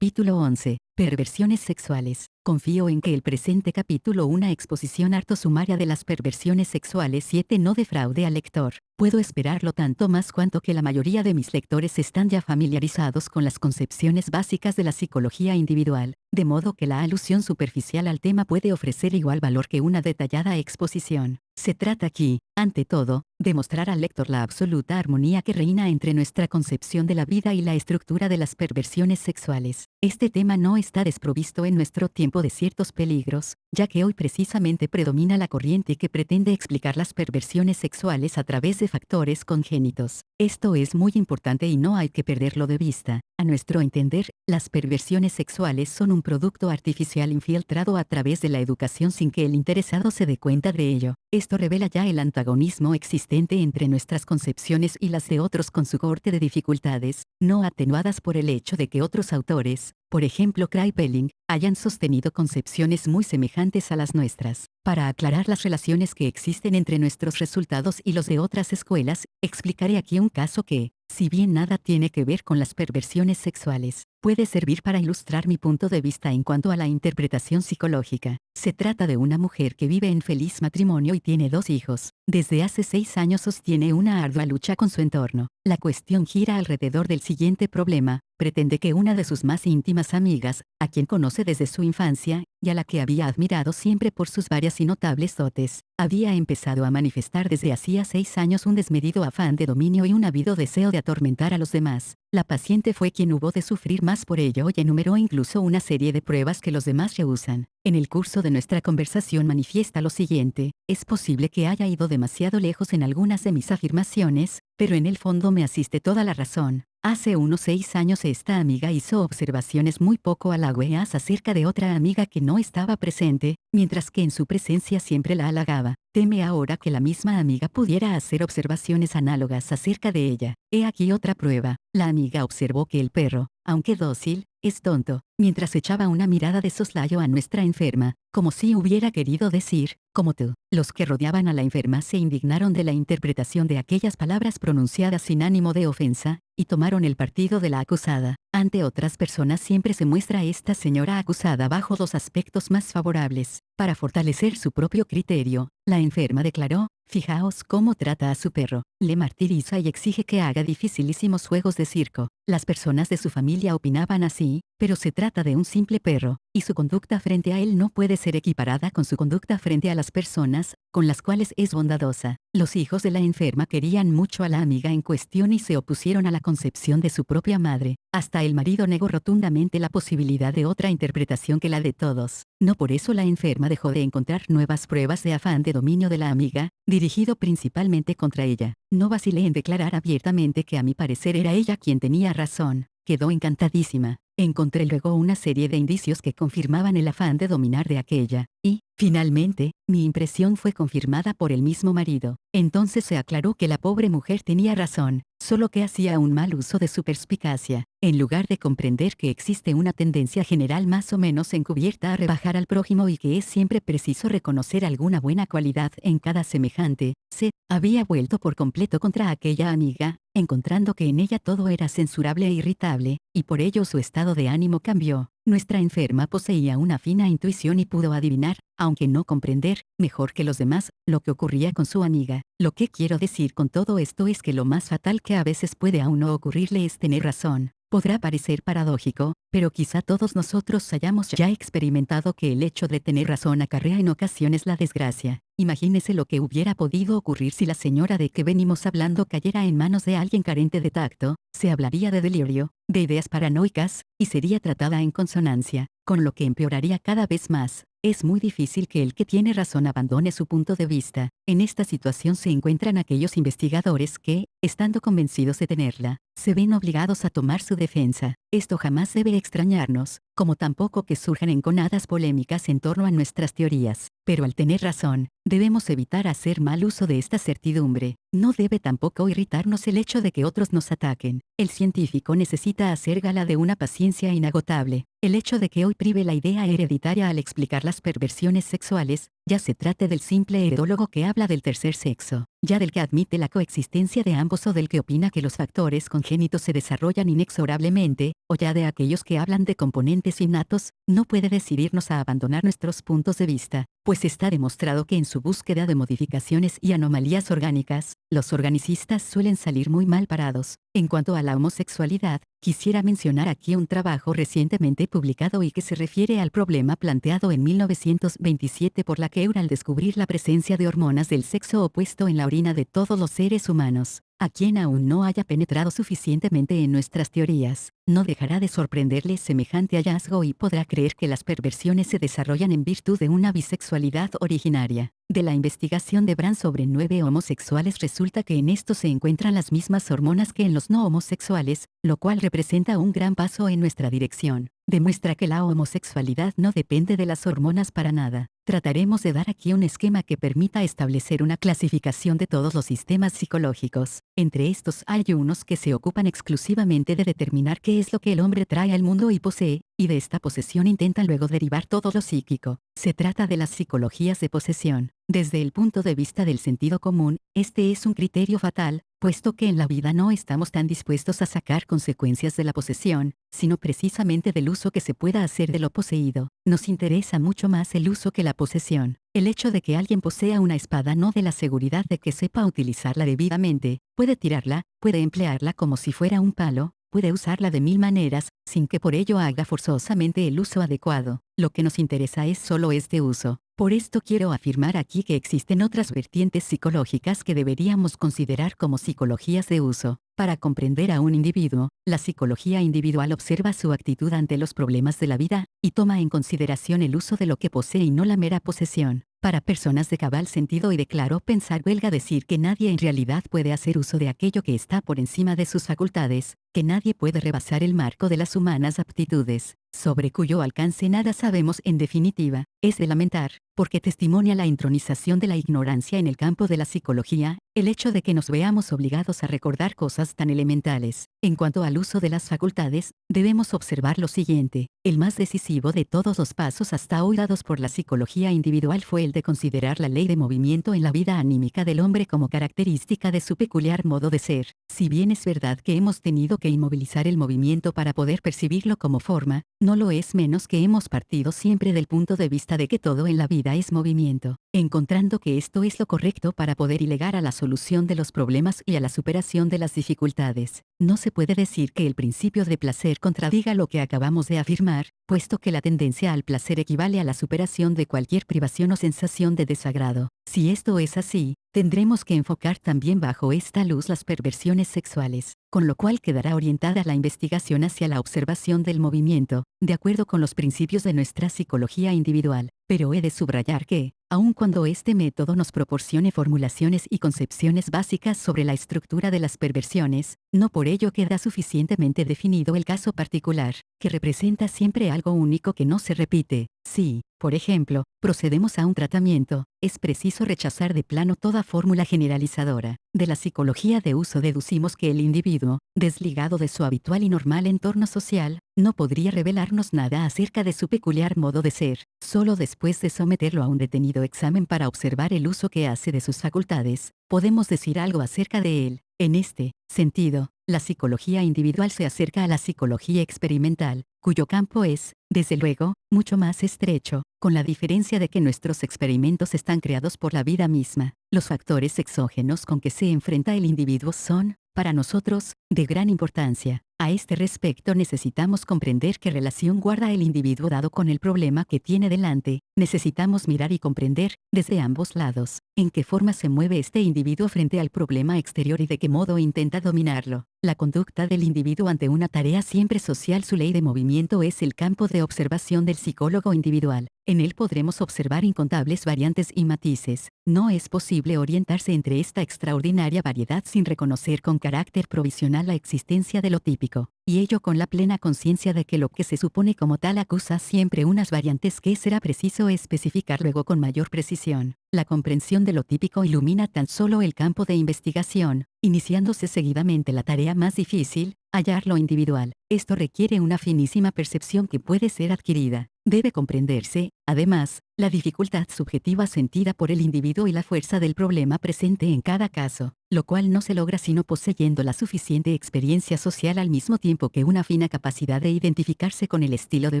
Capítulo 11. Perversiones sexuales. Confío en que el presente capítulo, una exposición harto sumaria de las perversiones sexuales 7, no defraude al lector. Puedo esperarlo tanto más cuanto que la mayoría de mis lectores están ya familiarizados con las concepciones básicas de la psicología individual, de modo que la alusión superficial al tema puede ofrecer igual valor que una detallada exposición. Se trata aquí, ante todo, de mostrar al lector la absoluta armonía que reina entre nuestra concepción de la vida y la estructura de las perversiones sexuales. Este tema no está desprovisto en nuestro tiempo de ciertos peligros, ya que hoy precisamente predomina la corriente que pretende explicar las perversiones sexuales a través de factores congénitos. Esto es muy importante y no hay que perderlo de vista. A nuestro entender, las perversiones sexuales son un producto artificial infiltrado a través de la educación sin que el interesado se dé cuenta de ello. Esto revela ya el antagonismo existente entre nuestras concepciones y las de otros con su cohorte de dificultades, no atenuadas por el hecho de que otros autores, por ejemplo Kraepelin, hayan sostenido concepciones muy semejantes a las nuestras. Para aclarar las relaciones que existen entre nuestros resultados y los de otras escuelas, explicaré aquí un caso que, si bien nada tiene que ver con las perversiones sexuales, puede servir para ilustrar mi punto de vista en cuanto a la interpretación psicológica. Se trata de una mujer que vive en feliz matrimonio y tiene 2 hijos. Desde hace 6 años sostiene una ardua lucha con su entorno. La cuestión gira alrededor del siguiente problema. Pretende que una de sus más íntimas amigas, a quien conoce desde su infancia, y a la que había admirado siempre por sus varias y notables dotes, había empezado a manifestar desde hacía 6 años un desmedido afán de dominio y un ávido deseo de atormentar a los demás. La paciente fue quien hubo de sufrir más por ello y enumeró incluso una serie de pruebas que los demás rehusan. En el curso de nuestra conversación manifiesta lo siguiente: es posible que haya ido demasiado lejos en algunas de mis afirmaciones, pero en el fondo me asiste toda la razón. Hace unos 6 años esta amiga hizo observaciones muy poco halagüeñas acerca de otra amiga que no estaba presente, mientras que en su presencia siempre la halagaba. Teme ahora que la misma amiga pudiera hacer observaciones análogas acerca de ella. He aquí otra prueba. La amiga observó que el perro, aunque dócil, es tonto, mientras echaba una mirada de soslayo a nuestra enferma, como si hubiera querido decir, como tú. Los que rodeaban a la enferma se indignaron de la interpretación de aquellas palabras pronunciadas sin ánimo de ofensa, y tomaron el partido de la acusada. Ante otras personas siempre se muestra a esta señora acusada bajo 2 aspectos más favorables. Para fortalecer su propio criterio, la enferma declaró: fijaos cómo trata a su perro, le martiriza y exige que haga dificilísimos juegos de circo. Las personas de su familia opinaban así, pero se trata de un simple perro, y su conducta frente a él no puede ser equiparada con su conducta frente a las personas, con las cuales es bondadosa. Los hijos de la enferma querían mucho a la amiga en cuestión y se opusieron a la concepción de su propia madre. Hasta el marido negó rotundamente la posibilidad de otra interpretación que la de todos. No por eso la enferma dejó de encontrar nuevas pruebas de afán de dominio de la amiga, dirigido principalmente contra ella. No vacilé en declarar abiertamente que a mi parecer era ella quien tenía razón. Quedó encantadísima. Encontré luego una serie de indicios que confirmaban el afán de dominar de aquella, y, finalmente, mi impresión fue confirmada por el mismo marido. Entonces se aclaró que la pobre mujer tenía razón, solo que hacía un mal uso de su perspicacia. En lugar de comprender que existe una tendencia general más o menos encubierta a rebajar al prójimo y que es siempre preciso reconocer alguna buena cualidad en cada semejante, se había vuelto por completo contra aquella amiga, encontrando que en ella todo era censurable e irritable, y por ello su estado de ánimo cambió. Nuestra enferma poseía una fina intuición y pudo adivinar, aunque no comprender, mejor que los demás, lo que ocurría con su amiga. Lo que quiero decir con todo esto es que lo más fatal que a veces puede a uno ocurrirle es tener razón. Podrá parecer paradójico, pero quizá todos nosotros hayamos ya experimentado que el hecho de tener razón acarrea en ocasiones la desgracia. Imagínese lo que hubiera podido ocurrir si la señora de que venimos hablando cayera en manos de alguien carente de tacto. Se hablaría de delirio, de ideas paranoicas, y sería tratada en consonancia, con lo que empeoraría cada vez más. Es muy difícil que el que tiene razón abandone su punto de vista. En esta situación se encuentran aquellos investigadores que, estando convencidos de tenerla, se ven obligados a tomar su defensa. Esto jamás debe extrañarnos, como tampoco que surjan enconadas polémicas en torno a nuestras teorías. Pero al tener razón, debemos evitar hacer mal uso de esta certidumbre. No debe tampoco irritarnos el hecho de que otros nos ataquen. El científico necesita hacer gala de una paciencia inagotable. El hecho de que hoy prive la idea hereditaria al explicar las perversiones sexuales, ya se trate del simple erólogo que habla del tercer sexo, ya del que admite la coexistencia de ambos o del que opina que los factores congénitos se desarrollan inexorablemente, o ya de aquellos que hablan de componentes innatos, no puede decidirnos a abandonar nuestros puntos de vista, pues está demostrado que en su búsqueda de modificaciones y anomalías orgánicas, los organicistas suelen salir muy mal parados. En cuanto a la homosexualidad, quisiera mencionar aquí un trabajo recientemente publicado y que se refiere al problema planteado en 1927 por la Keura al descubrir la presencia de hormonas del sexo opuesto en la orina de todos los seres humanos. A quien aún no haya penetrado suficientemente en nuestras teorías, no dejará de sorprenderle semejante hallazgo y podrá creer que las perversiones se desarrollan en virtud de una bisexualidad originaria. De la investigación de Brand sobre 9 homosexuales resulta que en estos se encuentran las mismas hormonas que en los no homosexuales, lo cual representa un gran paso en nuestra dirección. Demuestra que la homosexualidad no depende de las hormonas para nada. Trataremos de dar aquí un esquema que permita establecer una clasificación de todos los sistemas psicológicos. Entre estos hay unos que se ocupan exclusivamente de determinar qué es lo que el hombre trae al mundo y posee, y de esta posesión intentan luego derivar todo lo psíquico. Se trata de las psicologías de posesión. Desde el punto de vista del sentido común, este es un criterio fatal, puesto que en la vida no estamos tan dispuestos a sacar consecuencias de la posesión, sino precisamente del uso que se pueda hacer de lo poseído. Nos interesa mucho más el uso que la posesión. El hecho de que alguien posea una espada no da la seguridad de que sepa utilizarla debidamente, puede tirarla, puede emplearla como si fuera un palo, puede usarla de mil maneras, sin que por ello haga forzosamente el uso adecuado. Lo que nos interesa es solo este uso. Por esto quiero afirmar aquí que existen otras vertientes psicológicas que deberíamos considerar como psicologías de uso. Para comprender a un individuo, la psicología individual observa su actitud ante los problemas de la vida, y toma en consideración el uso de lo que posee y no la mera posesión. Para personas de cabal sentido y de claro pensar huelga decir que nadie en realidad puede hacer uso de aquello que está por encima de sus facultades, que nadie puede rebasar el marco de las humanas aptitudes, sobre cuyo alcance nada sabemos en definitiva, es de lamentar, porque testimonia la intronización de la ignorancia en el campo de la psicología, el hecho de que nos veamos obligados a recordar cosas tan elementales. En cuanto al uso de las facultades, debemos observar lo siguiente. El más decisivo de todos los pasos hasta hoy dados por la psicología individual fue el de considerar la ley de movimiento en la vida anímica del hombre como característica de su peculiar modo de ser. Si bien es verdad que hemos tenido que inmovilizar el movimiento para poder percibirlo como forma, no lo es menos que hemos partido siempre del punto de vista de que todo en la vida es movimiento, encontrando que esto es lo correcto para poder ilegar a la solución de los problemas y a la superación de las dificultades. No se puede decir que el principio de placer contradiga lo que acabamos de afirmar, puesto que la tendencia al placer equivale a la superación de cualquier privación o sensación de desagrado. Si esto es así, tendremos que enfocar también bajo esta luz las perversiones sexuales, con lo cual quedará orientada la investigación hacia la observación del movimiento, de acuerdo con los principios de nuestra psicología individual. Pero he de subrayar que, aun cuando este método nos proporcione formulaciones y concepciones básicas sobre la estructura de las perversiones, no por ello queda suficientemente definido el caso particular, que representa siempre algo único que no se repite. Si, por ejemplo, procedemos a un tratamiento, es preciso rechazar de plano toda fórmula generalizadora. De la psicología de uso deducimos que el individuo, desligado de su habitual y normal entorno social, no podría revelarnos nada acerca de su peculiar modo de ser. Solo después de someterlo a un detenido examen para observar el uso que hace de sus facultades, podemos decir algo acerca de él. En este sentido, la psicología individual se acerca a la psicología experimental, cuyo campo es, desde luego, mucho más estrecho, con la diferencia de que nuestros experimentos están creados por la vida misma. Los factores exógenos con que se enfrenta el individuo son, para nosotros, de gran importancia. A este respecto necesitamos comprender qué relación guarda el individuo dado con el problema que tiene delante. Necesitamos mirar y comprender, desde ambos lados, en qué forma se mueve este individuo frente al problema exterior y de qué modo intenta dominarlo. La conducta del individuo ante una tarea siempre social. Su ley de movimiento es el campo de observación del psicólogo individual. En él podremos observar incontables variantes y matices. No es posible orientarse entre esta extraordinaria variedad sin reconocer con carácter provisional la existencia de lo típico, y ello con la plena conciencia de que lo que se supone como tal acusa siempre unas variantes que será preciso especificar luego con mayor precisión. La comprensión de lo típico ilumina tan solo el campo de investigación, iniciándose seguidamente la tarea más difícil, hallar lo individual. Esto requiere una finísima percepción que puede ser adquirida. Debe comprenderse, además, la dificultad subjetiva sentida por el individuo y la fuerza del problema presente en cada caso, lo cual no se logra sino poseyendo la suficiente experiencia social al mismo tiempo que una fina capacidad de identificarse con el estilo de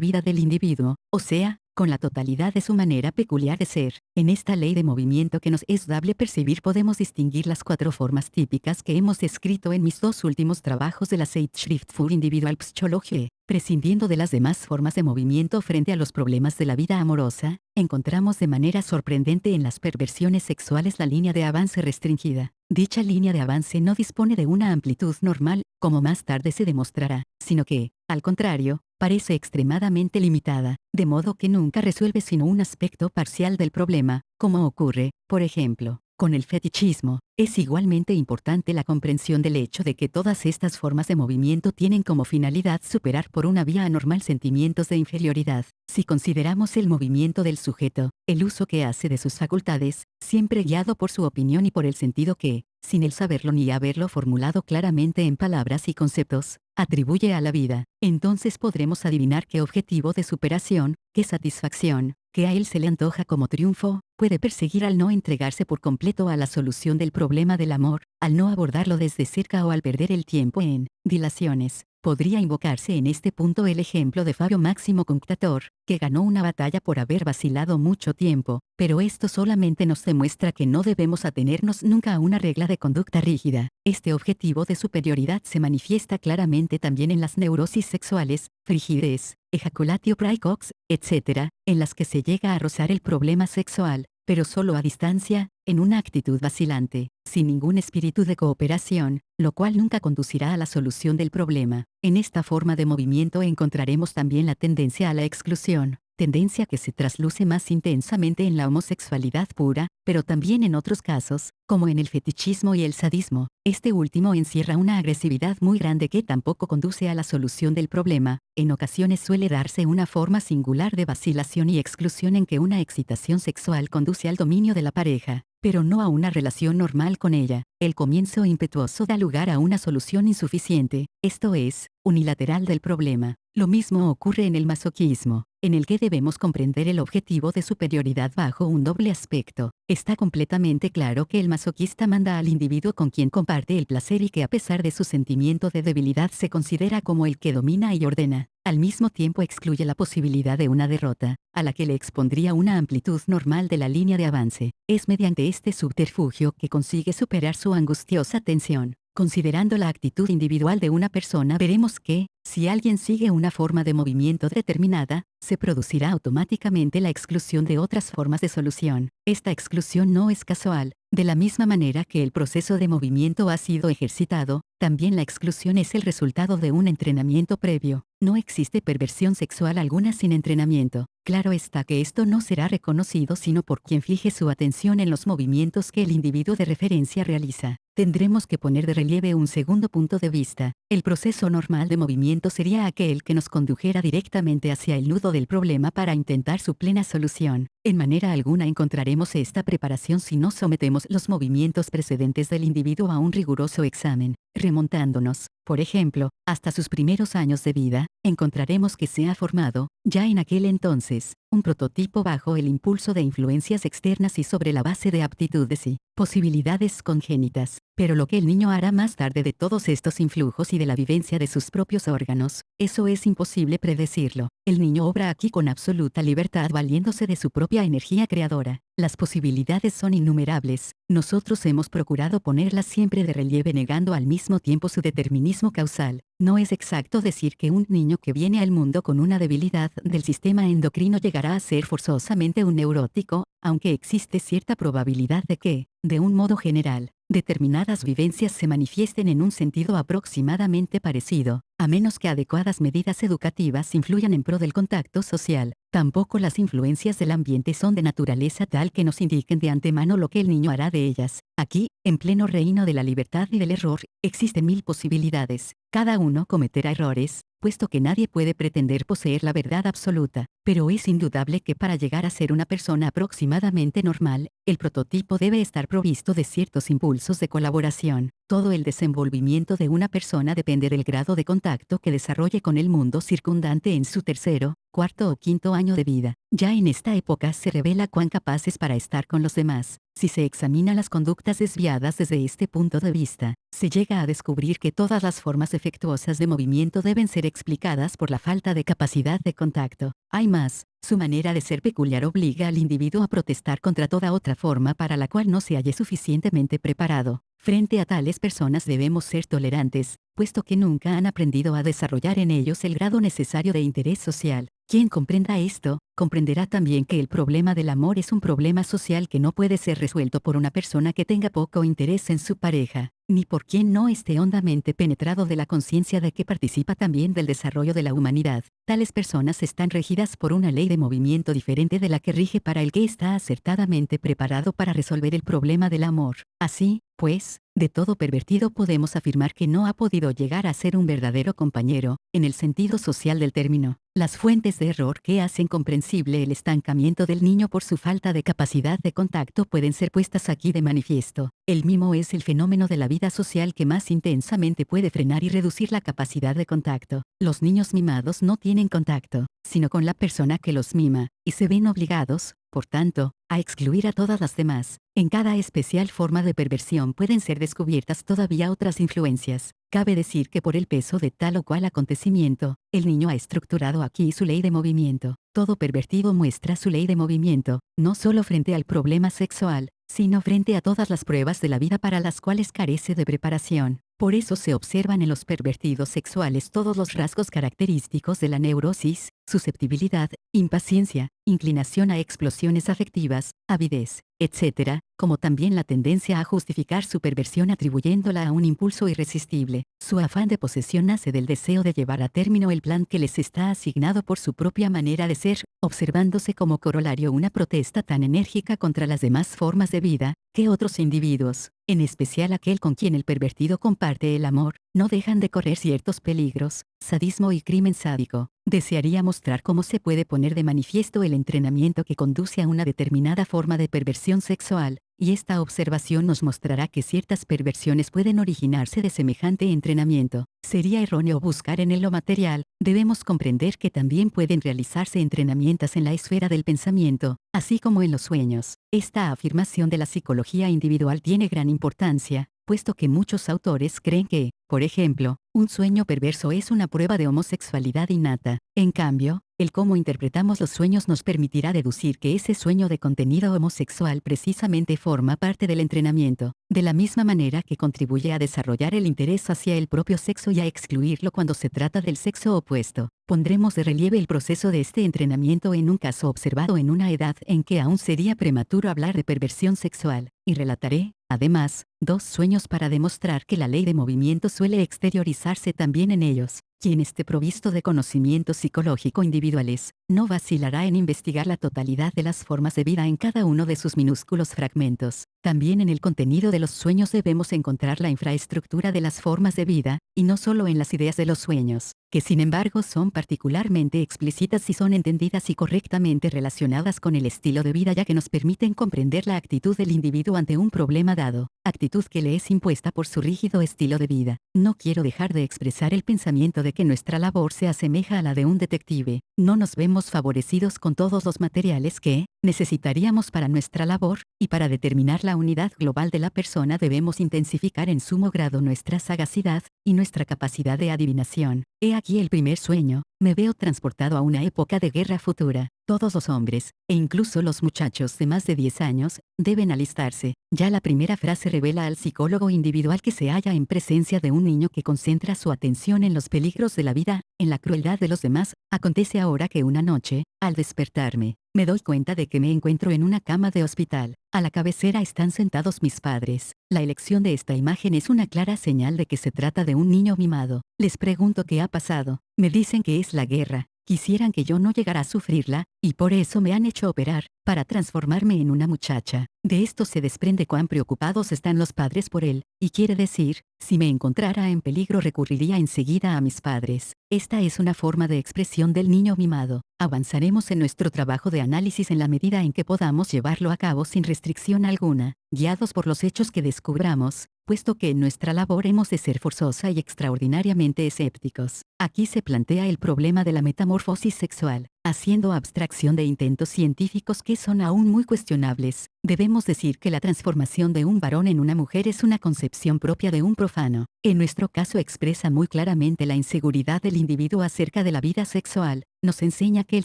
vida del individuo, o sea, con la totalidad de su manera peculiar de ser. En esta ley de movimiento que nos es dable percibir podemos distinguir las 4 formas típicas que hemos descrito en mis 2 últimos trabajos de la Zeitschrift für Individualpsychologie. Prescindiendo de las demás formas de movimiento frente a los problemas de la vida amorosa, encontramos de manera sorprendente en las perversiones sexuales la línea de avance restringida. Dicha línea de avance no dispone de una amplitud normal, como más tarde se demostrará, sino que, al contrario, parece extremadamente limitada, de modo que nunca resuelve sino un aspecto parcial del problema, como ocurre, por ejemplo, con el fetichismo. Es igualmente importante la comprensión del hecho de que todas estas formas de movimiento tienen como finalidad superar por una vía anormal sentimientos de inferioridad. Si consideramos el movimiento del sujeto, el uso que hace de sus facultades, siempre guiado por su opinión y por el sentido que, sin el saberlo ni haberlo formulado claramente en palabras y conceptos, atribuye a la vida, entonces podremos adivinar qué objetivo de superación, qué satisfacción, que a él se le antoja como triunfo, puede perseguir al no entregarse por completo a la solución del problema del amor, al no abordarlo desde cerca o al perder el tiempo en dilaciones. Podría invocarse en este punto el ejemplo de Fabio Máximo Cunctator, que ganó una batalla por haber vacilado mucho tiempo, pero esto solamente nos demuestra que no debemos atenernos nunca a una regla de conducta rígida. Este objetivo de superioridad se manifiesta claramente también en las neurosis sexuales, frigidez, ejaculatio praecox, etc., en las que se llega a rozar el problema sexual, pero solo a distancia, en una actitud vacilante, sin ningún espíritu de cooperación, lo cual nunca conducirá a la solución del problema. En esta forma de movimiento encontraremos también la tendencia a la exclusión, tendencia que se trasluce más intensamente en la homosexualidad pura, pero también en otros casos, como en el fetichismo y el sadismo. Este último encierra una agresividad muy grande que tampoco conduce a la solución del problema. En ocasiones suele darse una forma singular de vacilación y exclusión en que una excitación sexual conduce al dominio de la pareja, pero no a una relación normal con ella. El comienzo impetuoso da lugar a una solución insuficiente, esto es, unilateral del problema. Lo mismo ocurre en el masoquismo, en el que debemos comprender el objetivo de superioridad bajo un doble aspecto. Está completamente claro que el masoquista manda al individuo con quien comparte el placer y que a pesar de su sentimiento de debilidad se considera como el que domina y ordena. Al mismo tiempo excluye la posibilidad de una derrota, a la que le expondría una amplitud normal de la línea de avance. Es mediante este subterfugio que consigue superar su angustiosa tensión. Considerando la actitud individual de una persona veremos que, si alguien sigue una forma de movimiento determinada, se producirá automáticamente la exclusión de otras formas de solución. Esta exclusión no es casual. De la misma manera que el proceso de movimiento ha sido ejercitado, también la exclusión es el resultado de un entrenamiento previo. No existe perversión sexual alguna sin entrenamiento. Claro está que esto no será reconocido sino por quien fije su atención en los movimientos que el individuo de referencia realiza. Tendremos que poner de relieve un segundo punto de vista. El proceso normal de movimiento sería aquel que nos condujera directamente hacia el nudo del problema para intentar su plena solución. En manera alguna encontraremos esta preparación si no sometemos los movimientos precedentes del individuo a un riguroso examen. Remontándonos, por ejemplo, hasta sus primeros años de vida, encontraremos que se ha formado, ya en aquel entonces, un prototipo bajo el impulso de influencias externas y sobre la base de aptitudes y posibilidades congénitas. Pero lo que el niño hará más tarde de todos estos influjos y de la vivencia de sus propios órganos, eso es imposible predecirlo. El niño obra aquí con absoluta libertad valiéndose de su propia energía creadora. Las posibilidades son innumerables. Nosotros hemos procurado ponerlas siempre de relieve negando al mismo tiempo su determinismo causal. No es exacto decir que un niño que viene al mundo con una debilidad del sistema endocrino llegará a ser forzosamente un neurótico, aunque existe cierta probabilidad de que, de un modo general, determinadas vivencias se manifiesten en un sentido aproximadamente parecido, a menos que adecuadas medidas educativas influyan en pro del contacto social. Tampoco las influencias del ambiente son de naturaleza tal que nos indiquen de antemano lo que el niño hará de ellas. Aquí, en pleno reino de la libertad y del error, existen 1000 posibilidades. Cada uno cometerá errores, puesto que nadie puede pretender poseer la verdad absoluta, pero es indudable que para llegar a ser una persona aproximadamente normal, el prototipo debe estar provisto de ciertos impulsos de colaboración. Todo el desenvolvimiento de una persona depende del grado de contacto que desarrolle con el mundo circundante en su tercero, cuarto o quinto año de vida. Ya en esta época se revela cuán capaces para estar con los demás. Si se examina las conductas desviadas desde este punto de vista, se llega a descubrir que todas las formas defectuosas de movimiento deben ser explicadas por la falta de capacidad de contacto. Hay más, su manera de ser peculiar obliga al individuo a protestar contra toda otra forma para la cual no se halle suficientemente preparado. Frente a tales personas debemos ser tolerantes, puesto que nunca han aprendido a desarrollar en ellos el grado necesario de interés social. Quien comprenda esto, comprenderá también que el problema del amor es un problema social que no puede ser resuelto por una persona que tenga poco interés en su pareja, ni por quien no esté hondamente penetrado de la conciencia de que participa también del desarrollo de la humanidad. Tales personas están regidas por una ley de movimiento diferente de la que rige para el que está acertadamente preparado para resolver el problema del amor. Así, pues, de todo pervertido podemos afirmar que no ha podido llegar a ser un verdadero compañero, en el sentido social del término. Las fuentes de error que hacen comprensible el estancamiento del niño por su falta de capacidad de contacto pueden ser puestas aquí de manifiesto. El mimo es el fenómeno de la vida social que más intensamente puede frenar y reducir la capacidad de contacto. Los niños mimados no tienen contacto, sino con la persona que los mima, y se ven obligados, por tanto, a excluir a todas las demás. En cada especial forma de perversión pueden ser descubiertas todavía otras influencias. Cabe decir que por el peso de tal o cual acontecimiento, el niño ha estructurado aquí su ley de movimiento. Todo pervertido muestra su ley de movimiento, no solo frente al problema sexual, sino frente a todas las pruebas de la vida para las cuales carece de preparación. Por eso se observan en los pervertidos sexuales todos los rasgos característicos de la neurosis: susceptibilidad, impaciencia, inclinación a explosiones afectivas, avidez, etc., como también la tendencia a justificar su perversión atribuyéndola a un impulso irresistible. Su afán de posesión nace del deseo de llevar a término el plan que les está asignado por su propia manera de ser, observándose como corolario una protesta tan enérgica contra las demás formas de vida, que otros individuos, en especial aquel con quien el pervertido comparte el amor, no dejan de correr ciertos peligros, sadismo y crimen sádico. Desearía mostrar cómo se puede poner de manifiesto el entrenamiento que conduce a una determinada forma de perversión sexual, y esta observación nos mostrará que ciertas perversiones pueden originarse de semejante entrenamiento. Sería erróneo buscar en él lo material, debemos comprender que también pueden realizarse entrenamientos en la esfera del pensamiento, así como en los sueños. Esta afirmación de la psicología individual tiene gran importancia, puesto que muchos autores creen que, por ejemplo, un sueño perverso es una prueba de homosexualidad innata. En cambio, el cómo interpretamos los sueños nos permitirá deducir que ese sueño de contenido homosexual precisamente forma parte del entrenamiento, de la misma manera que contribuye a desarrollar el interés hacia el propio sexo y a excluirlo cuando se trata del sexo opuesto. Pondremos de relieve el proceso de este entrenamiento en un caso observado en una edad en que aún sería prematuro hablar de perversión sexual, y relataré, además, 2 sueños para demostrar que la ley de movimiento suele exteriorizarse también en ellos. Quien esté provisto de conocimiento psicológico individuales, no vacilará en investigar la totalidad de las formas de vida en cada uno de sus minúsculos fragmentos. También en el contenido de los sueños debemos encontrar la infraestructura de las formas de vida, y no solo en las ideas de los sueños, que sin embargo son particularmente explícitas si son entendidas y correctamente relacionadas con el estilo de vida, ya que nos permiten comprender la actitud del individuo ante un problema dado, actitud que le es impuesta por su rígido estilo de vida. No quiero dejar de expresar el pensamiento de que nuestra labor se asemeja a la de un detective. No nos vemos favorecidos con todos los materiales que necesitaríamos para nuestra labor, y para determinar la unidad global de la persona debemos intensificar en sumo grado nuestra sagacidad y nuestra capacidad de adivinación. He aquí el primer sueño: me veo transportado a una época de guerra futura. Todos los hombres, e incluso los muchachos de más de 10 años, deben alistarse. Ya la primera frase revela al psicólogo individual que se halla en presencia de un niño que concentra su atención en los peligros de la vida, en la crueldad de los demás. Acontece ahora que una noche, al despertarme, me doy cuenta de que me encuentro en una cama de hospital. A la cabecera están sentados mis padres. La elección de esta imagen es una clara señal de que se trata de un niño mimado. Les pregunto qué ha pasado. Me dicen que es la guerra. Quisieran que yo no llegara a sufrirla, y por eso me han hecho operar, para transformarme en una muchacha. De esto se desprende cuán preocupados están los padres por él, y quiere decir, si me encontrara en peligro recurriría enseguida a mis padres. Esta es una forma de expresión del niño mimado. Avanzaremos en nuestro trabajo de análisis en la medida en que podamos llevarlo a cabo sin restricción alguna, guiados por los hechos que descubramos, puesto que en nuestra labor hemos de ser forzosa y extraordinariamente escépticos. Aquí se plantea el problema de la metamorfosis sexual. Haciendo abstracción de intentos científicos que son aún muy cuestionables, debemos decir que la transformación de un varón en una mujer es una concepción propia de un profano. En nuestro caso expresa muy claramente la inseguridad del individuo acerca de la vida sexual. Nos enseña que el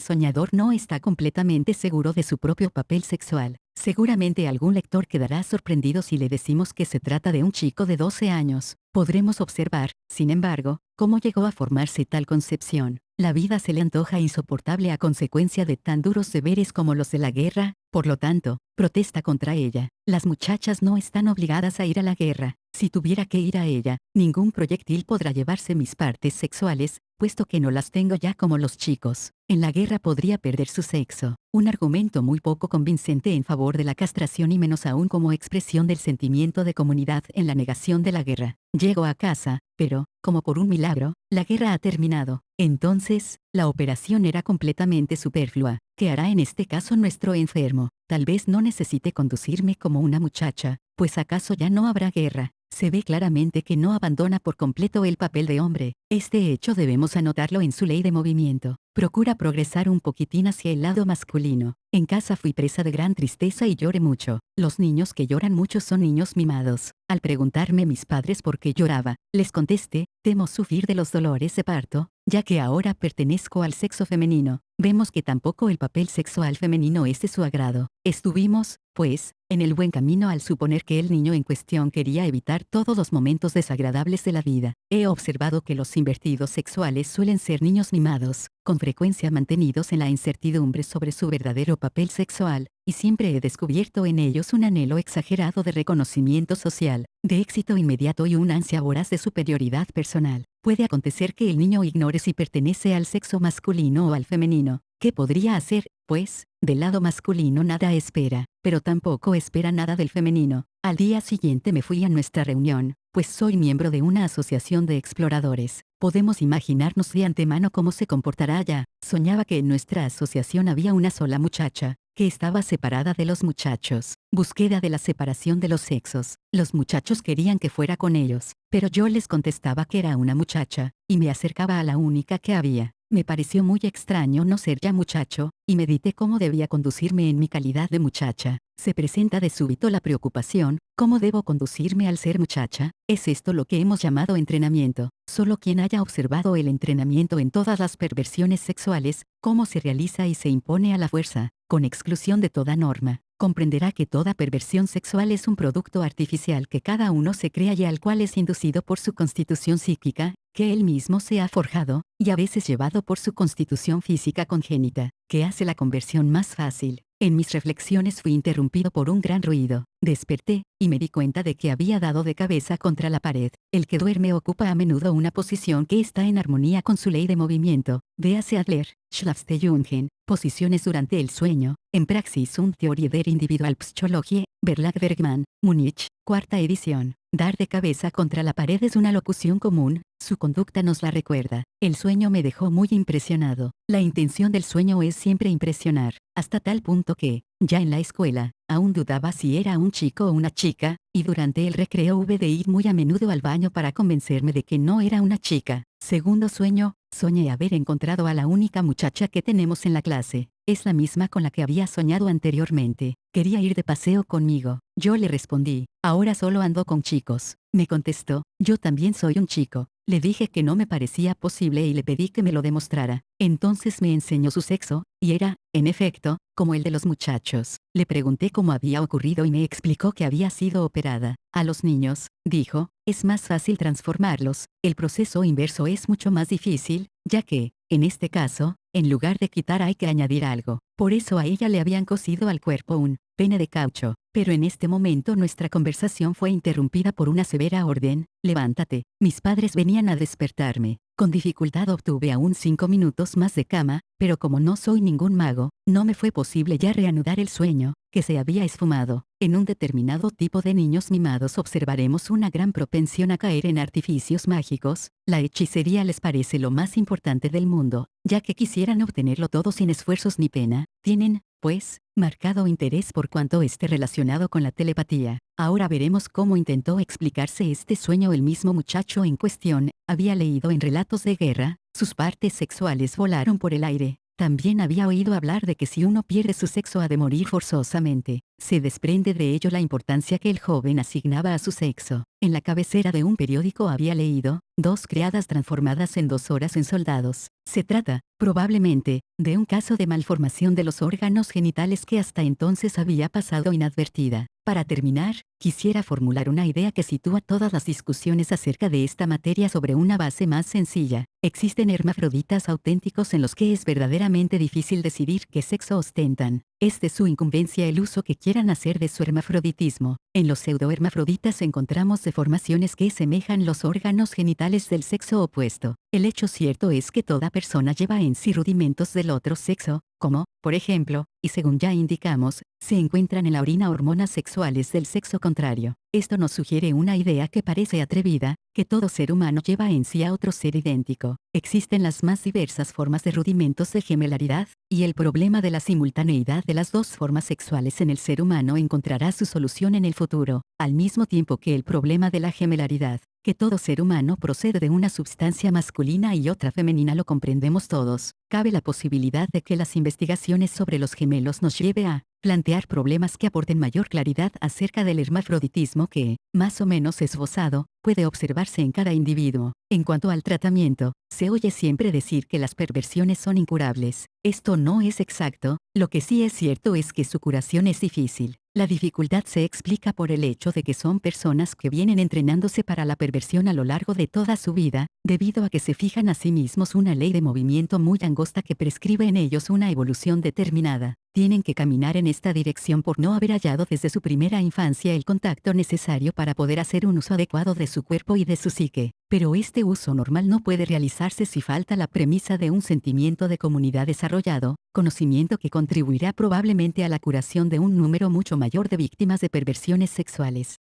soñador no está completamente seguro de su propio papel sexual. Seguramente algún lector quedará sorprendido si le decimos que se trata de un chico de 12 años. Podremos observar, sin embargo, cómo llegó a formarse tal concepción. La vida se le antoja insoportable a consecuencia de tan duros deberes como los de la guerra, por lo tanto, protesta contra ella. Las muchachas no están obligadas a ir a la guerra. Si tuviera que ir a ella, ningún proyectil podrá llevarse mis partes sexuales, puesto que no las tengo ya como los chicos. En la guerra podría perder su sexo. Un argumento muy poco convincente en favor de la castración y menos aún como expresión del sentimiento de comunidad en la negación de la guerra. Llego a casa, pero, como por un milagro, la guerra ha terminado. Entonces, la operación era completamente superflua. ¿Qué hará en este caso nuestro enfermo? Tal vez no necesite conducirme como una muchacha, pues acaso ya no habrá guerra. Se ve claramente que no abandona por completo el papel de hombre. Este hecho debemos anotarlo en su ley de movimiento. Procura progresar un poquitín hacia el lado masculino. En casa fui presa de gran tristeza y lloré mucho. Los niños que lloran mucho son niños mimados. Al preguntarme mis padres por qué lloraba, les contesté, temo sufrir de los dolores de parto, ya que ahora pertenezco al sexo femenino. Vemos que tampoco el papel sexual femenino es de su agrado. Estuvimos, pues, en el buen camino al suponer que el niño en cuestión quería evitar todos los momentos desagradables de la vida. He observado que los invertidos sexuales suelen ser niños mimados, con frecuencia mantenidos en la incertidumbre sobre su verdadero papel sexual, y siempre he descubierto en ellos un anhelo exagerado de reconocimiento social, de éxito inmediato y una ansia voraz de superioridad personal. Puede acontecer que el niño ignore si pertenece al sexo masculino o al femenino. ¿Qué podría hacer? Pues, del lado masculino nada espera, pero tampoco espera nada del femenino. Al día siguiente me fui a nuestra reunión, pues soy miembro de una asociación de exploradores. Podemos imaginarnos de antemano cómo se comportará allá. Soñaba que en nuestra asociación había una sola muchacha, que estaba separada de los muchachos. Búsqueda de la separación de los sexos. Los muchachos querían que fuera con ellos, pero yo les contestaba que era una muchacha, y me acercaba a la única que había. Me pareció muy extraño no ser ya muchacho, y medité cómo debía conducirme en mi calidad de muchacha. Se presenta de súbito la preocupación, ¿cómo debo conducirme al ser muchacha? Es esto lo que hemos llamado entrenamiento. Solo quien haya observado el entrenamiento en todas las perversiones sexuales, cómo se realiza y se impone a la fuerza, con exclusión de toda norma, comprenderá que toda perversión sexual es un producto artificial que cada uno se crea y al cual es inducido por su constitución psíquica, que él mismo se ha forjado, y a veces llevado por su constitución física congénita, que hace la conversión más fácil. En mis reflexiones fui interrumpido por un gran ruido. Desperté, y me di cuenta de que había dado de cabeza contra la pared. El que duerme ocupa a menudo una posición que está en armonía con su ley de movimiento. Véase Adler, Schlafstehungen, Posiciones durante el sueño, en Praxis und Theorie der Individualpsychologie, Verlag Bergman, Múnich, cuarta edición. Dar de cabeza contra la pared es una locución común, su conducta nos la recuerda. El sueño me dejó muy impresionado. La intención del sueño es siempre impresionar, hasta tal punto que, ya en la escuela, aún dudaba si era un chico o una chica, y durante el recreo hube de ir muy a menudo al baño para convencerme de que no era una chica. Segundo sueño, soñé haber encontrado a la única muchacha que tenemos en la clase. Es la misma con la que había soñado anteriormente. Quería ir de paseo conmigo. Yo le respondí, ahora solo ando con chicos. Me contestó, yo también soy un chico. Le dije que no me parecía posible y le pedí que me lo demostrara. Entonces me enseñó su sexo, y era, en efecto, como el de los muchachos. Le pregunté cómo había ocurrido y me explicó que había sido operada. A los niños, dijo, es más fácil transformarlos. El proceso inverso es mucho más difícil, ya que, en este caso, en lugar de quitar hay que añadir algo. Por eso a ella le habían cosido al cuerpo un pene de caucho. Pero en este momento nuestra conversación fue interrumpida por una severa orden, levántate. Mis padres venían a despertarme. Con dificultad obtuve aún 5 minutos más de cama, pero como no soy ningún mago, no me fue posible ya reanudar el sueño, que se había esfumado. En un determinado tipo de niños mimados observaremos una gran propensión a caer en artificios mágicos. La hechicería les parece lo más importante del mundo, ya que quisieran obtenerlo todo sin esfuerzos ni pena. Tienen, pues, marcado interés por cuanto esté relacionado con la telepatía. Ahora veremos cómo intentó explicarse este sueño el mismo muchacho en cuestión. Había leído en relatos de guerra, sus partes sexuales volaron por el aire, También había oído hablar de que si uno pierde su sexo ha de morir forzosamente. Se desprende de ello la importancia que el joven asignaba a su sexo. En la cabecera de un periódico había leído, 2 criadas transformadas en 2 horas en soldados. Se trata, probablemente, de un caso de malformación de los órganos genitales que hasta entonces había pasado inadvertida. Para terminar, quisiera formular una idea que sitúa todas las discusiones acerca de esta materia sobre una base más sencilla. Existen hermafroditas auténticos en los que es verdaderamente difícil decidir qué sexo ostentan. Es de su incumbencia el uso que quieran hacer de su hermafroditismo. En los pseudohermafroditas encontramos deformaciones que semejan los órganos genitales del sexo opuesto. El hecho cierto es que toda persona lleva en sí rudimentos del otro sexo, como, por ejemplo, y según ya indicamos, se encuentran en la orina hormonas sexuales del sexo contrario. Esto nos sugiere una idea que parece atrevida, que todo ser humano lleva en sí a otro ser idéntico. Existen las más diversas formas de rudimentos de gemelaridad, y el problema de la simultaneidad de las dos formas sexuales en el ser humano encontrará su solución en el futuro, al mismo tiempo que el problema de la gemelaridad, que todo ser humano procede de una substancia masculina y otra femenina lo comprendemos todos. Cabe la posibilidad de que las investigaciones sobre los gemelos nos lleve a plantear problemas que aporten mayor claridad acerca del hermafroditismo que, más o menos esbozado, puede observarse en cada individuo. En cuanto al tratamiento, se oye siempre decir que las perversiones son incurables. Esto no es exacto, lo que sí es cierto es que su curación es difícil. La dificultad se explica por el hecho de que son personas que vienen entrenándose para la perversión a lo largo de toda su vida, debido a que se fijan a sí mismos una ley de movimiento muy angosta que prescribe en ellos una evolución determinada. Tienen que caminar en esta dirección por no haber hallado desde su primera infancia el contacto necesario para poder hacer un uso adecuado de su cuerpo y de su psique. Pero este uso normal no puede realizarse si falta la premisa de un sentimiento de comunidad desarrollado, conocimiento que contribuirá probablemente a la curación de un número mucho mayor de víctimas de perversiones sexuales.